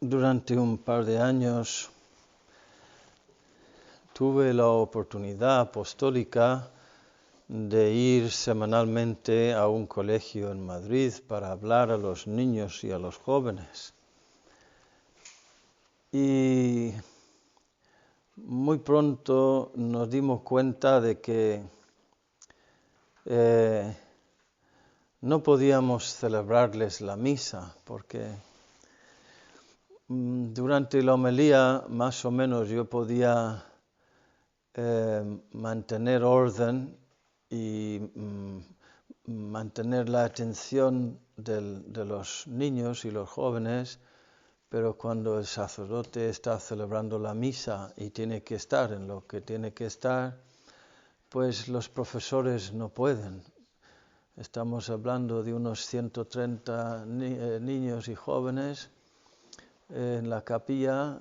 durante un par de años tuve la oportunidad apostólica de ir semanalmente a un colegio en Madrid para hablar a los niños y a los jóvenes. Y muy pronto nos dimos cuenta de que no podíamos celebrarles la misa porque durante la homilía más o menos yo podía mantener orden y mantener la atención de los niños y los jóvenes, pero cuando el sacerdote está celebrando la misa y tiene que estar en lo que tiene que estar, pues los profesores no pueden. Estamos hablando de unos 130 niños y jóvenes en la capilla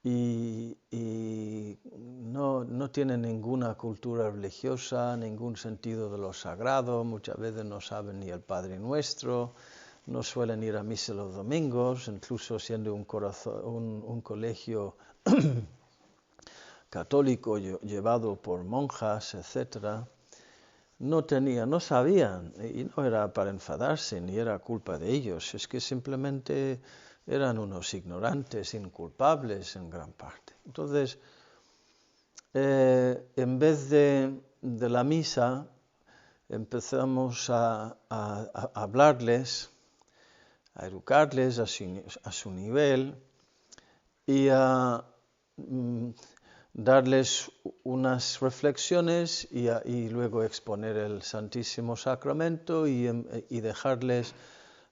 y no tienen ninguna cultura religiosa, ningún sentido de lo sagrado, muchas veces no saben ni el Padre Nuestro, no suelen ir a misa los domingos, incluso siendo un colegio católico llevado por monjas, etc. No sabían, y no era para enfadarse, ni era culpa de ellos, es que simplemente eran unos ignorantes, inculpables en gran parte. Entonces, en vez de la misa, empezamos a hablarles, a educarles a su nivel y a darles unas reflexiones y luego exponer el Santísimo Sacramento y dejarles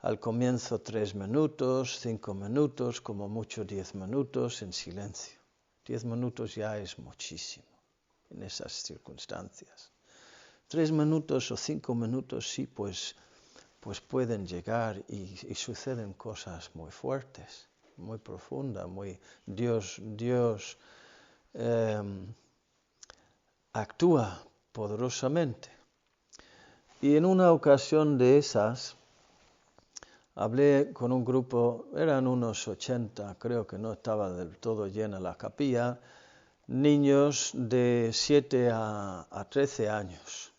al comienzo 3 minutos, 5 minutos, como mucho 10 minutos en silencio. 10 minutos ya es muchísimo en esas circunstancias. 3 minutos o 5 minutos sí, pues pueden llegar y suceden cosas muy fuertes, muy profundas, Dios actúa poderosamente. Y en una ocasión de esas, hablé con un grupo, eran unos 80, creo que no estaba del todo llena la capilla, niños de 7 a 13 años.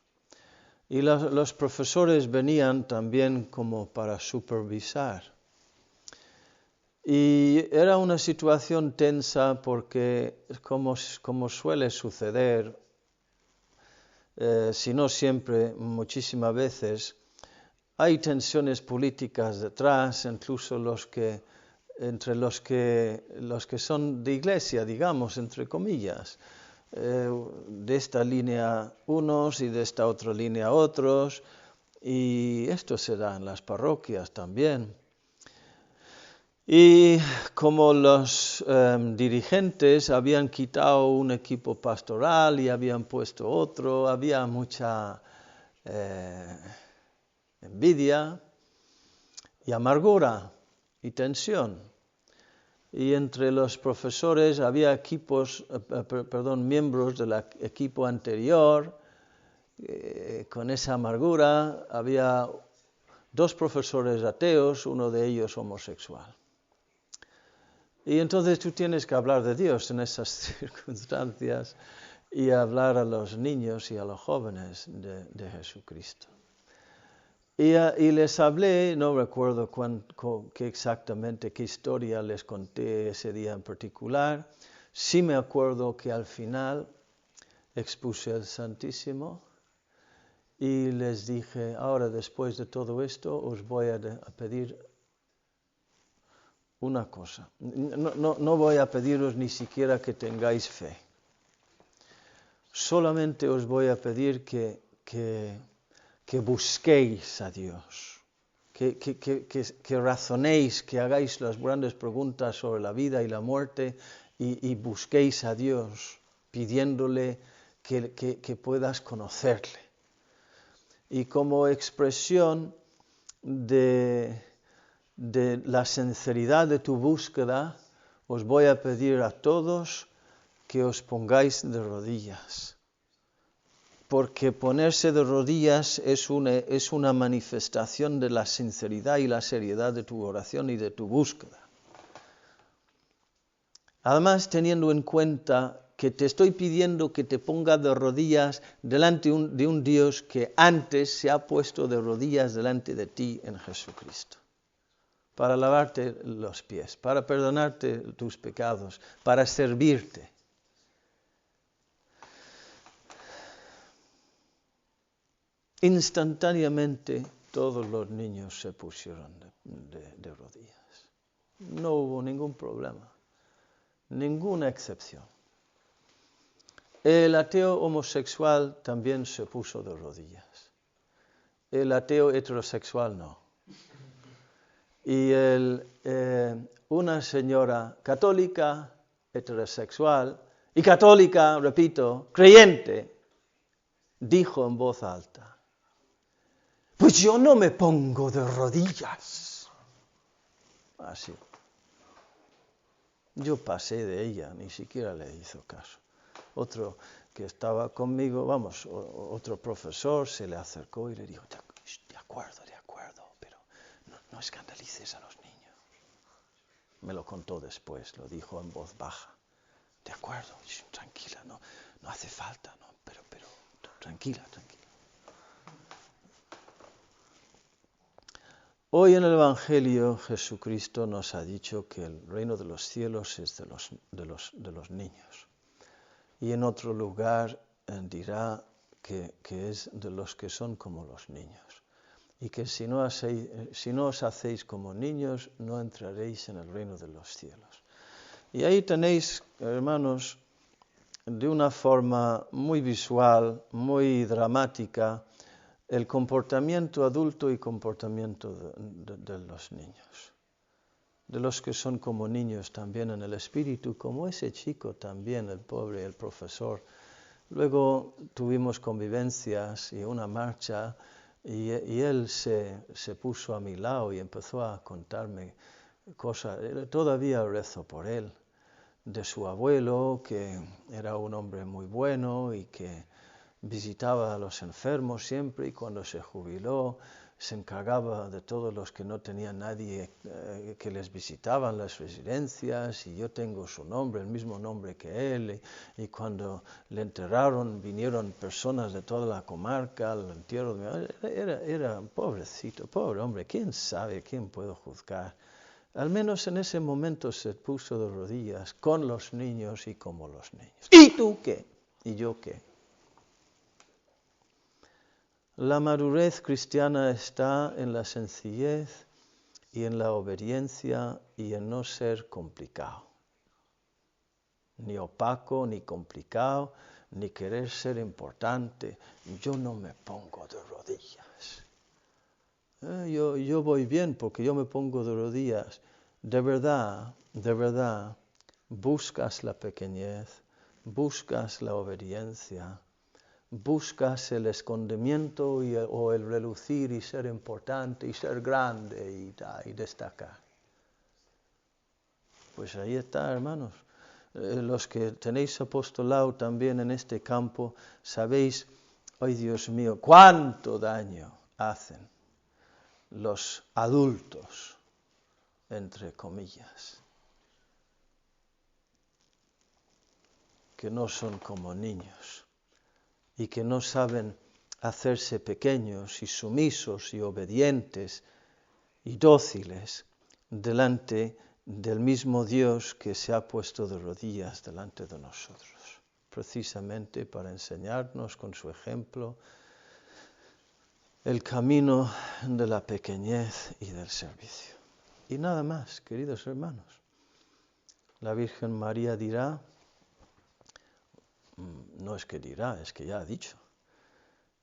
Y los profesores venían también como para supervisar. Y era una situación tensa porque, como suele suceder, si no siempre, muchísimas veces, hay tensiones políticas detrás, incluso entre los que son de iglesia, digamos, entre comillas. De esta línea unos y de esta otra línea otros, y esto se da en las parroquias también. Y como los dirigentes habían quitado un equipo pastoral y habían puesto otro, había mucha envidia y amargura y tensión. Y entre los profesores había miembros del equipo anterior con esa amargura. Había 2 profesores ateos, uno de ellos homosexual. Y entonces tú tienes que hablar de Dios en esas circunstancias y hablar a los niños y a los jóvenes de Jesucristo. Y les hablé, no recuerdo qué historia les conté ese día en particular. Sí me acuerdo que al final expuse el Santísimo y les dije, ahora después de todo esto os voy a pedir una cosa. No voy a pediros ni siquiera que tengáis fe. Solamente os voy a pedir que busquéis a Dios, que razonéis, que hagáis las grandes preguntas sobre la vida y la muerte y busquéis a Dios pidiéndole que puedas conocerle. Y como expresión de la sinceridad de tu búsqueda, os voy a pedir a todos que os pongáis de rodillas. Porque ponerse de rodillas es una manifestación de la sinceridad y la seriedad de tu oración y de tu búsqueda. Además, teniendo en cuenta que te estoy pidiendo que te pongas de rodillas delante de un Dios que antes se ha puesto de rodillas delante de ti en Jesucristo, para lavarte los pies, para perdonarte tus pecados, para servirte. Instantáneamente todos los niños se pusieron de rodillas. No hubo ningún problema, ninguna excepción. El ateo homosexual también se puso de rodillas. El ateo heterosexual no. Y una señora católica, heterosexual, y católica, repito, creyente, dijo en voz alta: pues yo no me pongo de rodillas. Así. Yo pasé de ella, ni siquiera le hizo caso. Otro que estaba conmigo, otro profesor se le acercó y le dijo: de acuerdo, pero no escandalices a los niños. Me lo contó después, lo dijo en voz baja. De acuerdo, tranquila, no hace falta, no, pero tranquila. Hoy en el Evangelio Jesucristo nos ha dicho que el reino de los cielos es de los niños. Y en otro lugar dirá que es de los que son como los niños. Y que si no os hacéis como niños, no entraréis en el reino de los cielos. Y ahí tenéis, hermanos, de una forma muy visual, muy dramática, el comportamiento adulto y comportamiento de los niños. De los que son como niños también en el espíritu, como ese chico también, el pobre, el profesor. Luego tuvimos convivencias y una marcha y él se puso a mi lado y empezó a contarme cosas. Todavía rezo por él, de su abuelo, que era un hombre muy bueno y que visitaba a los enfermos siempre, y cuando se jubiló se encargaba de todos los que no tenían nadie que les visitaban las residencias, y yo tengo su nombre, el mismo nombre que él, y cuando le enterraron vinieron personas de toda la comarca al entierro de mi madre. Era pobrecito, pobre hombre, quién sabe, quién puedo juzgar. Al menos en ese momento se puso de rodillas con los niños y como los niños. ¿Y tú qué? ¿Y yo qué? La madurez cristiana está en la sencillez y en la obediencia y en no ser complicado. Ni opaco, ni complicado, ni querer ser importante. Yo no me pongo de rodillas. Yo voy bien porque yo me pongo de rodillas. De verdad, buscas la pequeñez, buscas la obediencia, buscas el escondimiento o el relucir y ser importante y ser grande y destacar. Pues ahí está, hermanos. Los que tenéis apostolado también en este campo, sabéis, ay Dios mío, cuánto daño hacen los adultos, entre comillas, que no son como niños y que no saben hacerse pequeños y sumisos y obedientes y dóciles delante del mismo Dios que se ha puesto de rodillas delante de nosotros, precisamente para enseñarnos con su ejemplo el camino de la pequeñez y del servicio. Y nada más, queridos hermanos. La Virgen María dirá, no es que dirá, es que ya ha dicho,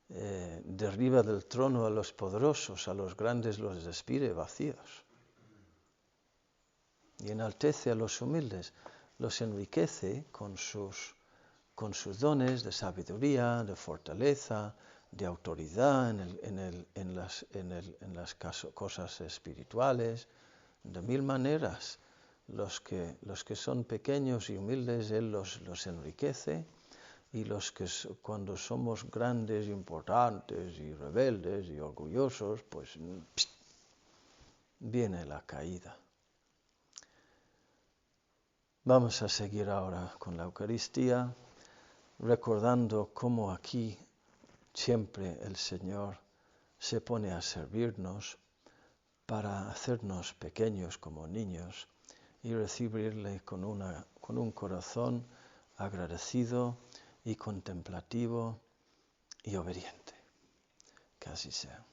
derriba del trono a los poderosos, a los grandes los despide vacíos. Y enaltece a los humildes, los enriquece con sus dones de sabiduría, de fortaleza, de autoridad en las cosas espirituales, de mil maneras. Los que son pequeños y humildes, Él los enriquece, y los que cuando somos grandes, importantes y rebeldes y orgullosos, pues viene la caída. Vamos a seguir ahora con la Eucaristía, recordando cómo aquí siempre el Señor se pone a servirnos para hacernos pequeños como niños y recibirle con un corazón agradecido y contemplativo y obediente. Que así sea.